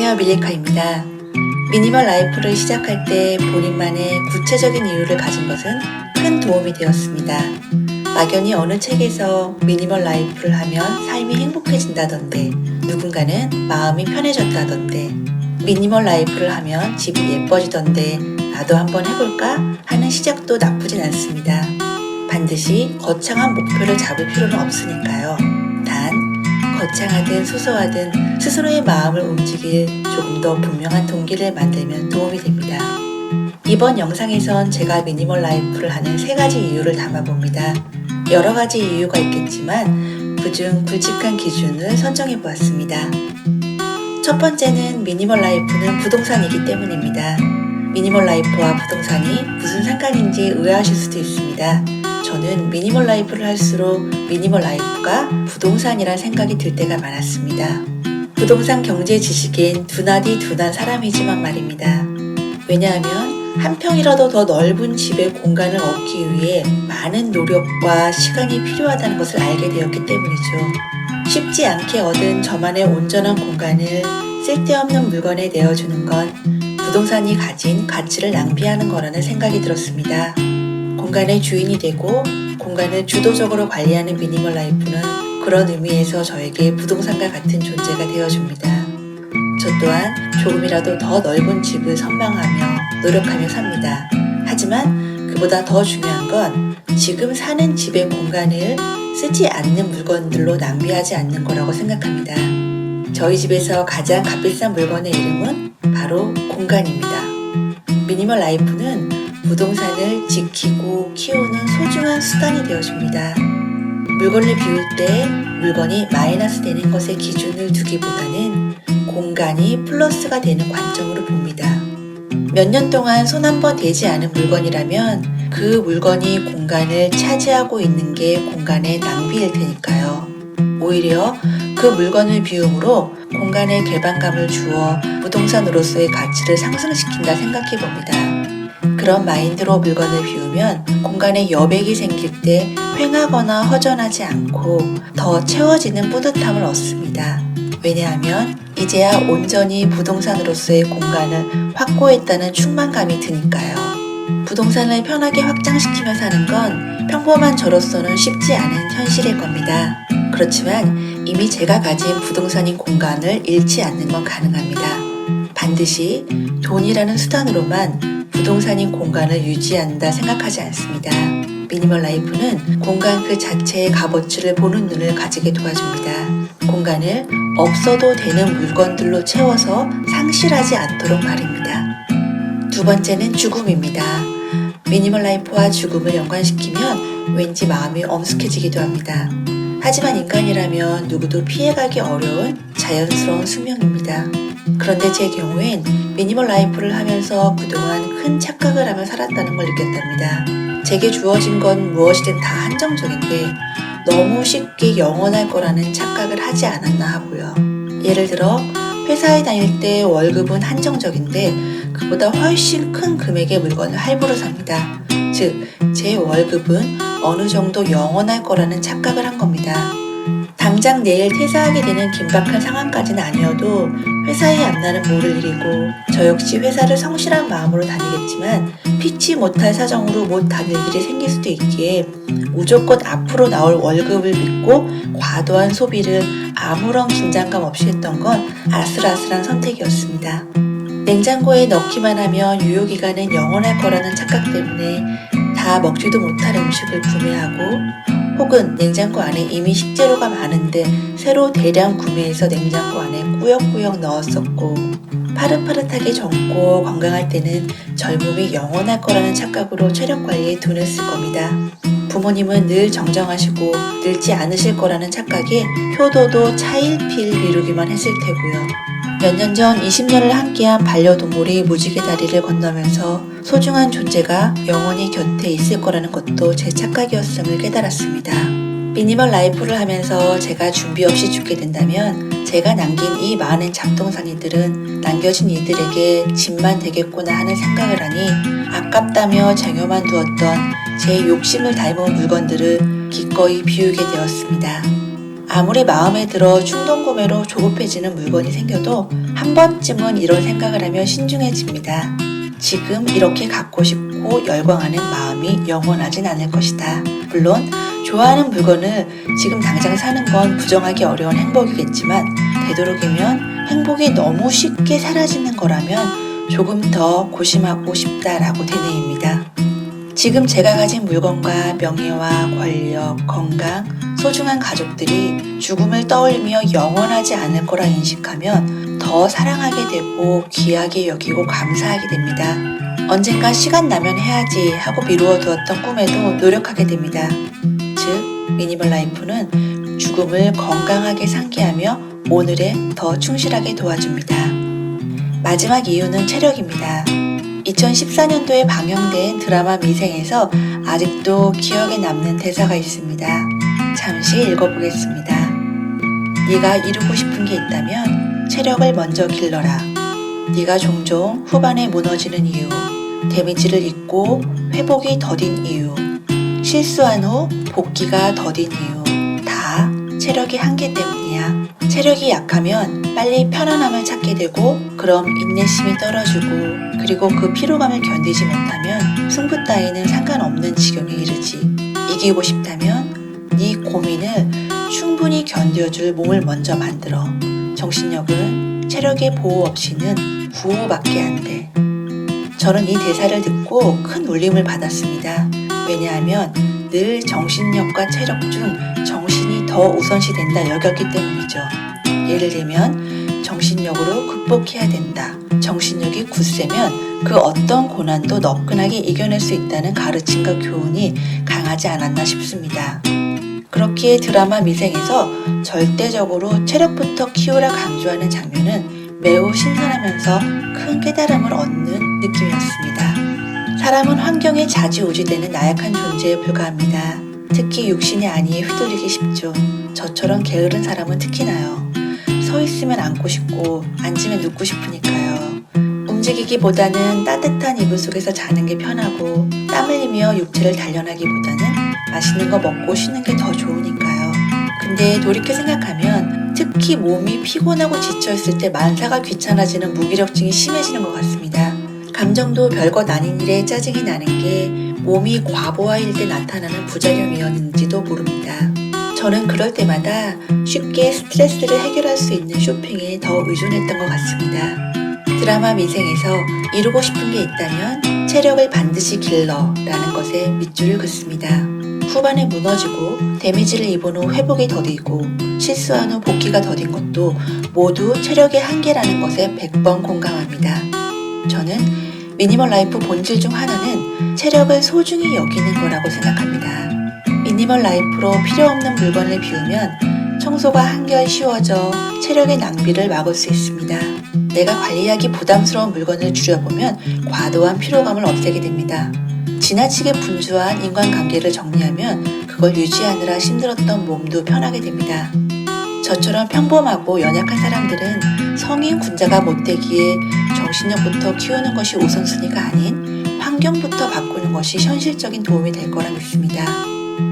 안녕하세요, 밀리카입니다. 미니멀 라이프를 시작할 때 본인만의 구체적인 이유를 가진 것은 큰 도움이 되었습니다. 막연히 어느 책에서 미니멀 라이프를 하면 삶이 행복해진다던데, 누군가는 마음이 편해졌다던데, 미니멀 라이프를 하면 집이 예뻐지던데 나도 한번 해볼까 하는 시작도 나쁘진 않습니다. 반드시 거창한 목표를 잡을 필요는 없으니까요. 단 거창하든 소소하든 스스로의 마음을 움직일 조금 더 분명한 동기를 만들면 도움이 됩니다. 이번 영상에선 제가 미니멀 라이프를 하는 3가지 이유를 담아봅니다. 여러 가지 이유가 있겠지만 그중 굵직한 기준을 선정해 보았습니다. 첫 번째는 미니멀 라이프는 부동산이기 때문입니다. 미니멀 라이프와 부동산이 무슨 상관인지 의아하실 수도 있습니다. 저는 미니멀 라이프를 할수록 미니멀 라이프가 부동산이란 생각이 들 때가 많았습니다. 부동산 경제 지식엔 두나디 둔한 사람이지만 말입니다. 왜냐하면 한 평이라도 더 넓은 집의 공간을 얻기 위해 많은 노력과 시간이 필요하다는 것을 알게 되었기 때문이죠. 쉽지 않게 얻은 저만의 온전한 공간을 쓸데없는 물건에 내어주는 건 부동산이 가진 가치를 낭비하는 거라는 생각이 들었습니다. 공간의 주인이 되고 공간을 주도적으로 관리하는 미니멀 라이프는 그런 의미에서 저에게 부동산과 같은 존재가 되어줍니다. 저 또한 조금이라도 더 넓은 집을 선망하며 노력하며 삽니다. 하지만 그보다 더 중요한 건 지금 사는 집의 공간을 쓰지 않는 물건들로 낭비하지 않는 거라고 생각합니다. 저희 집에서 가장 값비싼 물건의 이름은 바로 공간입니다. 미니멀 라이프는 부동산을 지키고 키우는 소중한 수단이 되어줍니다. 물건을 비울 때 물건이 마이너스 되는 것에 기준을 두기보다는 공간이 플러스가 되는 관점으로 봅니다. 몇 년 동안 손 한 번 대지 않은 물건이라면 그 물건이 공간을 차지하고 있는 게 공간의 낭비일 테니까요. 오히려 그 물건을 비움으로 공간에 개방감을 주어 부동산으로서의 가치를 상승시킨다 생각해 봅니다. 그런 마인드로 물건을 비우면 공간에 여백이 생길 때 횡하거나 허전하지 않고 더 채워지는 뿌듯함을 얻습니다. 왜냐하면 이제야 온전히 부동산으로서의 공간을 확보했다는 충만감이 드니까요. 부동산을 편하게 확장시키며 사는 건 평범한 저로서는 쉽지 않은 현실일 겁니다. 그렇지만 이미 제가 가진 부동산인 공간을 잃지 않는 건 가능합니다. 반드시 돈이라는 수단으로만 부동산인 공간을 유지한다 생각하지 않습니다. 미니멀 라이프는 공간 그 자체의 값어치를 보는 눈을 가지게 도와줍니다. 공간을 없어도 되는 물건들로 채워서 상실하지 않도록 말입니다. 두 번째는 죽음입니다. 미니멀 라이프와 죽음을 연관시키면 왠지 마음이 엄숙해지기도 합니다. 하지만 인간이라면 누구도 피해가기 어려운 자연스러운 숙명입니다. 그런데 제 경우엔 미니멀 라이프를 하면서 그동안 큰 착각을 하며 살았다는 걸 느꼈답니다. 제게 주어진 건 무엇이든 다 한정적인데 너무 쉽게 영원할 거라는 착각을 하지 않았나 하고요. 예를 들어 회사에 다닐 때 월급은 한정적인데 그보다 훨씬 큰 금액의 물건을 할부로 삽니다. 즉, 제 월급은 어느 정도 영원할 거라는 착각을 한 겁니다. 당장 내일 퇴사하게 되는 긴박한 상황까지는 아니어도 회사의 앞날은 모를 일이고 저 역시 회사를 성실한 마음으로 다니겠지만 피치 못할 사정으로 못 다닐 일이 생길 수도 있기에 무조건 앞으로 나올 월급을 믿고 과도한 소비를 아무런 긴장감 없이 했던 건 아슬아슬한 선택이었습니다. 냉장고에 넣기만 하면 유효기간은 영원할 거라는 착각 때문에 다 먹지도 못할 음식을 구매하고 혹은 냉장고 안에 이미 식재료가 많은데 새로 대량 구매해서 냉장고 안에 꾸역꾸역 넣었었고 파릇파릇하게 젊고 건강할 때는 젊음이 영원할 거라는 착각으로 체력 관리에 돈을 쓸 겁니다. 부모님은 늘 정정하시고 늙지 않으실 거라는 착각에 효도도 차일피일 미루기만 했을 테고요. 몇 년 전 20년을 함께한 반려동물이 무지개 다리를 건너면서 소중한 존재가 영원히 곁에 있을 거라는 것도 제 착각이었음을 깨달았습니다. 미니멀 라이프를 하면서 제가 준비 없이 죽게 된다면 제가 남긴 이 많은 잡동사니들은 남겨진 이들에게 짐만 되겠구나 하는 생각을 하니 아깝다며 쟁여만 두었던 제 욕심을 닮은 물건들을 기꺼이 비우게 되었습니다. 아무리 마음에 들어 충동 구매로 조급해지는 물건이 생겨도 한 번쯤은 이런 생각을 하면 신중해집니다. 지금 이렇게 갖고 싶고 열광하는 마음이 영원하진 않을 것이다. 물론 좋아하는 물건을 지금 당장 사는 건 부정하기 어려운 행복이겠지만 되도록이면 행복이 너무 쉽게 사라지는 거라면 조금 더 고심하고 싶다라고 되뇌입니다. 지금 제가 가진 물건과 명예와 권력, 건강, 소중한 가족들이 죽음을 떠올리며 영원하지 않을 거라 인식하면 더 사랑하게 되고 귀하게 여기고 감사하게 됩니다. 언젠가 시간 나면 해야지 하고 미루어 두었던 꿈에도 노력하게 됩니다. 즉, 미니멀 라이프는 죽음을 건강하게 상기하며 오늘에 더 충실하게 도와줍니다. 마지막 이유는 체력입니다. 2014년도에 방영된 드라마 미생에서 아직도 기억에 남는 대사가 있습니다. 잠시 읽어보겠습니다. 네가 이루고 싶은 게 있다면 체력을 먼저 길러라. 네가 종종 후반에 무너지는 이유, 데미지를 입고 회복이 더딘 이유, 실수한 후 복귀가 더딘 이유, 다 체력이 한계 때문이야. 체력이 약하면 빨리 편안함을 찾게 되고 그럼 인내심이 떨어지고 그리고 그 피로감을 견디지 못하면 승부 따위는 상관없는 지경에 이르지. 이기고 싶다면 네 고민을 충분히 견뎌줄 몸을 먼저 만들어. 정신력은 체력의 보호 없이는 구호밖에 안 돼. 저는 이 대사를 듣고 큰 울림을 받았습니다. 왜냐하면 늘 정신력과 체력 중 정신이 더 우선시 된다 여겼기 때문이죠. 예를 들면 정신력으로 극복해야 된다. 정신력이 굳세면 그 어떤 고난도 너끈하게 이겨낼 수 있다는 가르침과 교훈이 강하지 않았나 싶습니다. 그렇기에 드라마 미생에서 절대적으로 체력부터 키우라 강조하는 장면은 매우 신선하면서 큰 깨달음을 얻는 느낌이었습니다. 사람은 환경에 좌지우지되는 나약한 존재에 불과합니다. 특히 육신의 안위에 휘둘리기 쉽죠. 저처럼 게으른 사람은 특히나요. 서 있으면 앉고 싶고 앉으면 눕고 싶으니까요. 움직이기보다는 따뜻한 이불 속에서 자는 게 편하고 땀 흘리며 육체를 단련하기보다는 맛있는 거 먹고 쉬는 게 더 좋으니까요. 근데 돌이켜 생각하면 특히 몸이 피곤하고 지쳐있을 때 만사가 귀찮아지는 무기력증이 심해지는 것 같습니다. 감정도 별것 아닌 일에 짜증이 나는 게 몸이 과부하일 때 나타나는 부작용이었는지도 모릅니다. 저는 그럴 때마다 쉽게 스트레스를 해결할 수 있는 쇼핑에 더 의존했던 것 같습니다. 드라마 미생에서 이루고 싶은 게 있다면 체력을 반드시 길러 라는 것에 밑줄을 긋습니다. 후반에 무너지고 데미지를 입은 후 회복이 더디고 실수한 후 복귀가 더딘 것도 모두 체력의 한계라는 것에 100번 공감합니다. 저는 미니멀 라이프 본질 중 하나는 체력을 소중히 여기는 거라고 생각합니다. 미니멀 라이프로 필요없는 물건을 비우면 청소가 한결 쉬워져 체력의 낭비를 막을 수 있습니다. 내가 관리하기 부담스러운 물건을 줄여보면 과도한 피로감을 없애게 됩니다. 지나치게 분주한 인간관계를 정리하면 그걸 유지하느라 힘들었던 몸도 편하게 됩니다. 저처럼 평범하고 연약한 사람들은 성인 군자가 못되기에 정신력부터 키우는 것이 우선순위가 아닌 환경부터 바꾸는 것이 현실적인 도움이 될 거라 믿습니다.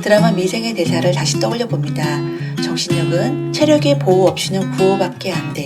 드라마 미생의 대사를 다시 떠올려 봅니다. 정신력은 체력의 보호 없이는 구호밖에 안 돼.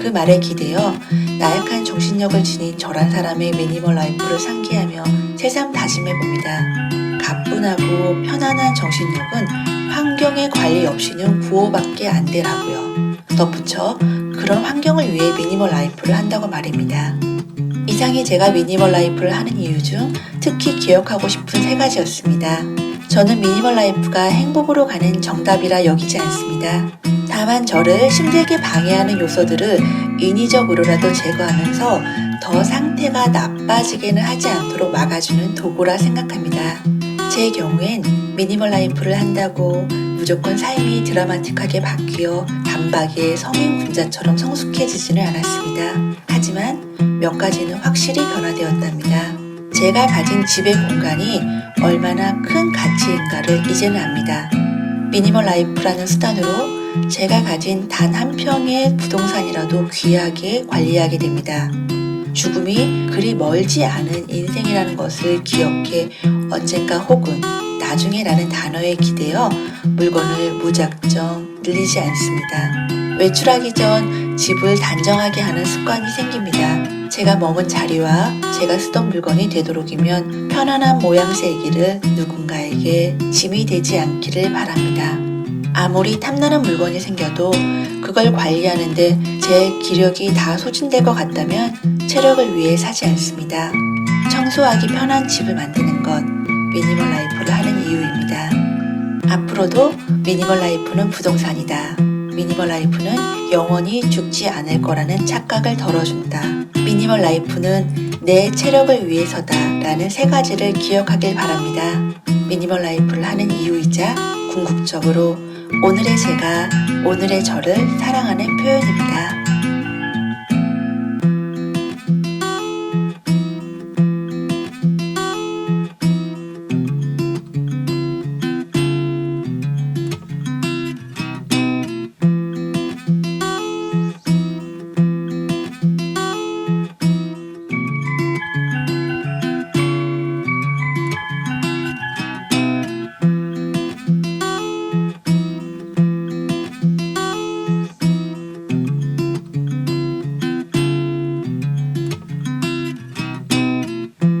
그 말에 기대어 나약한 정신력을 지닌 저란 사람의 미니멀 라이프를 상기하며 새삼 다짐해 봅니다. 가뿐하고 편안한 정신력은 환경의 관리 없이는 구호밖에 안 되라고요. 덧붙여 그런 환경을 위해 미니멀 라이프를 한다고 말입니다. 이상이 제가 미니멀 라이프를 하는 이유 중 특히 기억하고 싶은 3가지였습니다. 저는 미니멀 라이프가 행복으로 가는 정답이라 여기지 않습니다. 다만 저를 힘들게 방해하는 요소들을 인위적으로라도 제거하면서 더 상태가 나빠지게는 하지 않도록 막아주는 도구라 생각합니다. 제 경우엔 미니멀 라이프를 한다고 무조건 삶이 드라마틱하게 바뀌어 단박에 성인 군자처럼 성숙해지지는 않았습니다. 하지만 몇 가지는 확실히 변화되었답니다. 제가 가진 집의 공간이 얼마나 큰 가치인가를 이제는 압니다. 미니멀 라이프라는 수단으로 제가 가진 단 한 평의 부동산이라도 귀하게 관리하게 됩니다. 죽음이 그리 멀지 않은 인생이라는 것을 기억해 언젠가 혹은 나중에라는 단어에 기대어 물건을 무작정 늘리지 않습니다. 외출하기 전 집을 단정하게 하는 습관이 생깁니다. 제가 머문 자리와 제가 쓰던 물건이 되도록이면 편안한 모양새이기를 누군가에게 짐이 되지 않기를 바랍니다. 아무리 탐나는 물건이 생겨도 그걸 관리하는데 제 기력이 다 소진될 것 같다면 체력을 위해 사지 않습니다. 청소하기 편한 집을 만드는 것, 미니멀 라이프를 하는 이유입니다. 앞으로도 미니멀 라이프는 부동산이다. 미니멀 라이프는 영원히 죽지 않을 거라는 착각을 덜어준다. 미니멀 라이프는 내 체력을 위해서다 라는 세 가지를 기억하길 바랍니다. 미니멀 라이프를 하는 이유이자 궁극적으로 오늘의 제가 오늘의 저를 사랑하는 표현입니다.